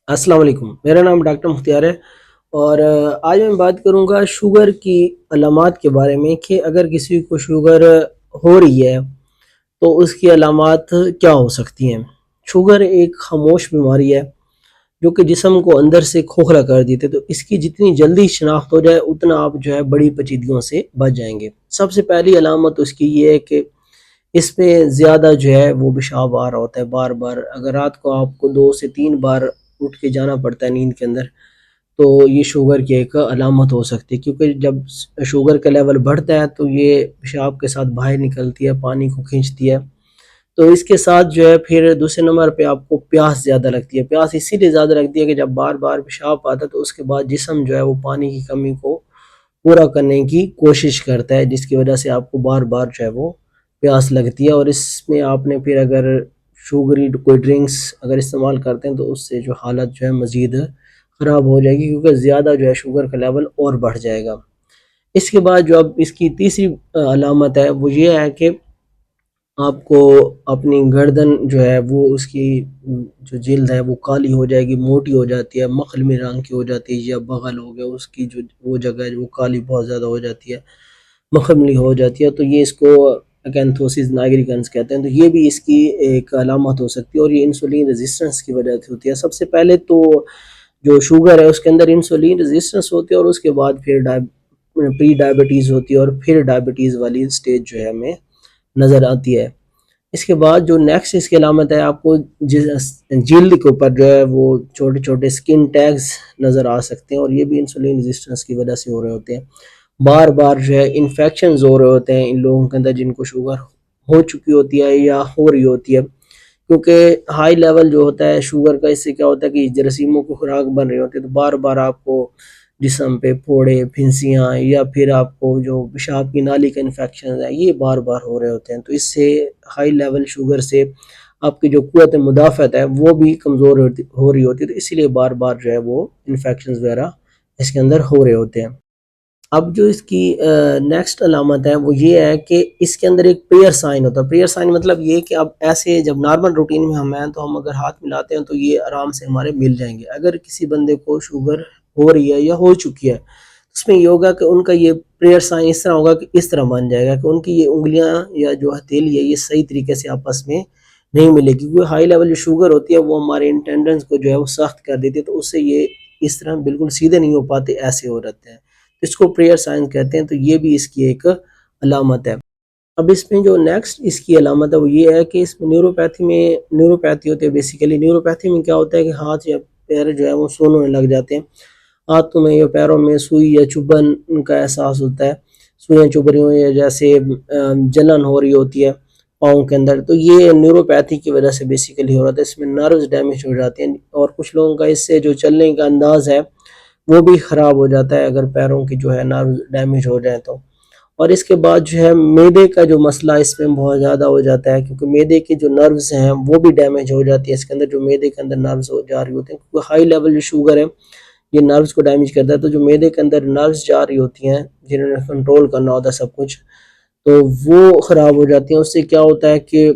السلام علیکم، میرا نام ڈاکٹر مختار ہے اور آج میں بات کروں گا شوگر کی علامات کے بارے میں کہ اگر کسی کو شوگر ہو رہی ہے تو اس کی علامات کیا ہو سکتی ہیں۔ شوگر ایک خاموش بیماری ہے جو کہ جسم کو اندر سے کھوکھلا کر دیتے، تو اس کی جتنی جلدی شناخت ہو جائے اتنا آپ جو ہے بڑی پیچیدگیوں سے بچ جائیں گے۔ سب سے پہلی علامت اس کی یہ ہے کہ اس میں زیادہ جو ہے وہ پیشاب آ رہا ہوتا ہے بار بار۔ اگر رات کو آپ کو 2 سے 3 بار اٹھ کے جانا پڑتا ہے نیند کے اندر، تو یہ شوگر کی ایک علامت ہو سکتی ہے، کیونکہ جب شوگر کا لیول بڑھتا ہے تو یہ پیشاب کے ساتھ باہر نکلتی ہے، پانی کو کھینچتی ہے۔ تو اس کے ساتھ جو ہے پھر دوسرے نمبر پہ آپ کو پیاس زیادہ لگتی ہے۔ پیاس اسی لیے زیادہ لگتی ہے کہ جب بار بار پیشاب آتا ہے تو اس کے بعد جسم جو ہے وہ پانی کی کمی کو پورا کرنے کی کوشش کرتا ہے، جس کی وجہ سے آپ کو بار بار جو ہے وہ پیاس لگتی ہے۔ اور اس میں آپ نے پھر اگر شوگری کوئی ڈرنکس اگر استعمال کرتے ہیں تو اس سے جو حالت جو ہے مزید خراب ہو جائے گی، کیونکہ زیادہ جو ہے شوگر کا لیول اور بڑھ جائے گا۔ اس کے بعد جو اب اس کی تیسری علامت ہے وہ یہ ہے کہ آپ کو اپنی گردن جو ہے وہ اس کی جو جلد ہے وہ کالی ہو جائے گی، موٹی ہو جاتی ہے، مخملی رنگ کی ہو جاتی ہے، یا بغل ہو گیا اس کی جو وہ جگہ ہے وہ کالی بہت زیادہ ہو جاتی ہے، مخملی ہو جاتی ہے، تو یہ اس کو اکینتھوسس ناگریکنس کہتے ہیں۔ تو یہ بھی اس کی ایک علامت ہو سکتی ہے، اور یہ انسولین ریزسٹنس کی وجہ سے ہوتی ہے۔ سب سے پہلے تو جو شوگر ہے اس کے اندر انسولین ریزسٹنس ہوتی ہے، اور اس کے بعد پھر پری ڈائبٹیز ہوتی ہے، اور پھر ڈائبٹیز والی سٹیج جو ہے ہمیں نظر آتی ہے۔ اس کے بعد جو نیکسٹ اس کی علامت ہے، آپ کو جلد کے اوپر جو ہے وہ چھوٹے چھوٹے سکن ٹیگز نظر آ سکتے ہیں، اور یہ بھی انسولین ریزسٹنس کی وجہ سے ہو رہے ہوتے ہیں۔ بار بار جو ہے انفیکشنز ہو رہے ہوتے ہیں ان لوگوں کے اندر جن کو شوگر ہو چکی ہوتی ہے یا ہو رہی ہوتی ہے، کیونکہ ہائی لیول جو ہوتا ہے شوگر کا، اس سے کیا ہوتا ہے کہ جراثیموں کو خوراک بن رہی ہوتی ہے، تو بار بار آپ کو جسم پہ پھوڑے، پھنسیاں، یا پھر آپ کو جو پیشاب کی نالی کا انفیکشن ہے یہ بار بار ہو رہے ہوتے ہیں۔ تو اس سے ہائی لیول شوگر سے آپ کی جو قوت مدافعت ہے وہ بھی کمزور ہو رہی ہوتی ہے، تو اسی لیے بار بار جو ہے وہ انفیکشنز وغیرہ اس کے اندر ہو رہے ہوتے ہیں۔ اب جو اس کی نیکسٹ علامت ہے وہ یہ ہے کہ اس کے اندر ایک پریئر سائن ہوتا ہے۔ پریئر سائن مطلب یہ کہ اب ایسے جب نارمل روٹین میں ہم ہیں تو ہم اگر ہاتھ ملاتے ہیں تو یہ آرام سے ہمارے مل جائیں گے۔ اگر کسی بندے کو شوگر ہو رہی ہے یا ہو چکی ہے، اس میں یہ ہوگا کہ ان کا یہ پریئر سائن اس طرح ہوگا کہ اس طرح بن جائے گا کہ ان کی یہ انگلیاں یا جو ہتھیلی ہے یہ صحیح طریقے سے آپس میں نہیں ملے گی، کیونکہ ہائی لیول جو شوگر ہوتی ہے وہ ہمارے انٹینڈنس کو جو ہے وہ سخت کر دیتی ہے، تو اس سے یہ اس طرح بالکل سیدھے نہیں ہو پاتے، ایسے ہو رہتے ہیں، اس کو پریئر سائن کہتے ہیں۔ تو یہ بھی اس کی ایک علامت ہے۔ اب اس میں جو نیکسٹ اس کی علامت ہے وہ یہ ہے کہ اس میں نیوروپیتھی ہوتی ہے۔ بیسیکلی نیوروپیتھی میں کیا ہوتا ہے کہ ہاتھ یا پیر جو ہے وہ سونے لگ جاتے ہیں، ہاتھوں میں یا پیروں میں سوئی یا چبھن کا احساس ہوتا ہے، سوئیاں چبھ رہی ہوں یا جیسے جلن ہو رہی ہوتی ہے پاؤں کے اندر، تو یہ نیوروپیتھی کی وجہ سے بیسیکلی ہو رہا ہے۔ اس میں نروز ڈیمیج ہو جاتے ہیں، اور کچھ لوگوں کا اس سے جو چلنے کا انداز ہے وہ بھی خراب ہو جاتا ہے اگر پیروں کی جو ہے نروز ڈیمیج ہو جائے تو۔ اور اس کے بعد جو ہے میدے کا جو مسئلہ اس میں بہت زیادہ ہو جاتا ہے، کیونکہ میدے کے جو نروز ہیں وہ بھی ڈیمیج ہو جاتی ہے اس کے اندر، جو میدے کے اندر نروز ہو جا رہی ہوتے ہیں، کیونکہ ہائی لیول جو شوگر ہے یہ نروز کو ڈیمیج کرتا ہے، تو جو میدے کے اندر نروز جا رہی ہوتی ہیں جنہوں نے کنٹرول کرنا ہوتا ہے سب کچھ، تو وہ خراب ہو جاتی ہیں۔ اس سے کیا ہوتا ہے کہ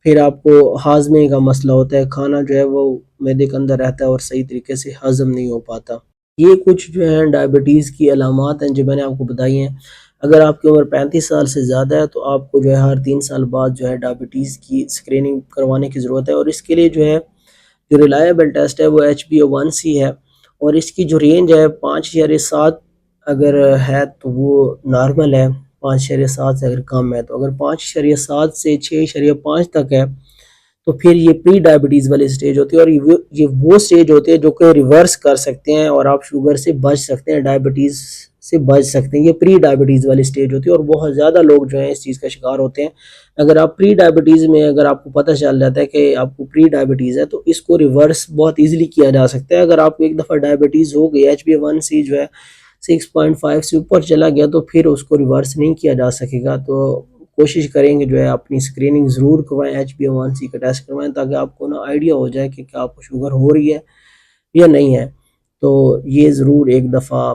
پھر آپ کو ہاضمے کا مسئلہ ہوتا ہے، کھانا جو ہے وہ میدے کے اندر رہتا ہے اور صحیح طریقے سے ہضم نہیں ہو پاتا۔ یہ کچھ جو ہیں ڈائبٹیز کی علامات ہیں جو میں نے آپ کو بتائی ہیں۔ اگر آپ کی عمر 35 سال سے زیادہ ہے تو آپ کو جو ہے ہر 3 سال بعد جو ہے ڈائبٹیز کی اسکریننگ کروانے کی ضرورت ہے، اور اس کے لیے جو ہے جو ریلائبل ٹیسٹ ہے وہ HbA1c ہے، اور اس کی جو رینج ہے 5.7 اگر ہے تو وہ نارمل ہے، 5.7 سے اگر کم ہے تو، اگر 5.7 سے 6.5 تک ہے تو پھر یہ پری ڈائبٹیز والی سٹیج ہوتی ہے، اور یہ وہ سٹیج ہوتی ہے جو کہ ریورس کر سکتے ہیں اور آپ شوگر سے بچ سکتے ہیں، ڈائبٹیز سے بچ سکتے ہیں۔ یہ پری ڈائبٹیز والی سٹیج ہوتی ہے، اور بہت زیادہ لوگ جو ہیں اس چیز کا شکار ہوتے ہیں۔ اگر آپ پری ڈائبٹیز میں اگر آپ کو پتہ چل جاتا ہے کہ آپ کو پری ڈائبٹیز ہے تو اس کو ریورس بہت ایزیلی کیا جا سکتا ہے۔ اگر آپ کو ایک دفعہ ڈائبٹیز ہو گئی، HbA1c جو ہے 6.5 سے اوپر چلا گیا تو پھر اس کو ریورس نہیں کیا جا سکے گا۔ تو کوشش کریں گے جو ہے اپنی اسکریننگ ضرور کروائیں، HbA1c کا ٹیسٹ کروائیں، تاکہ آپ کو نا آئیڈیا ہو جائے کہ کیا آپ کو شوگر ہو رہی ہے یا نہیں ہے۔ تو یہ ضرور ایک دفعہ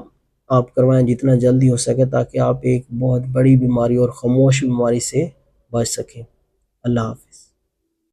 آپ کروائیں جتنا جلدی ہو سکے، تاکہ آپ ایک بہت بڑی بیماری اور خاموش بیماری سے بچ سکیں۔ اللہ حافظ۔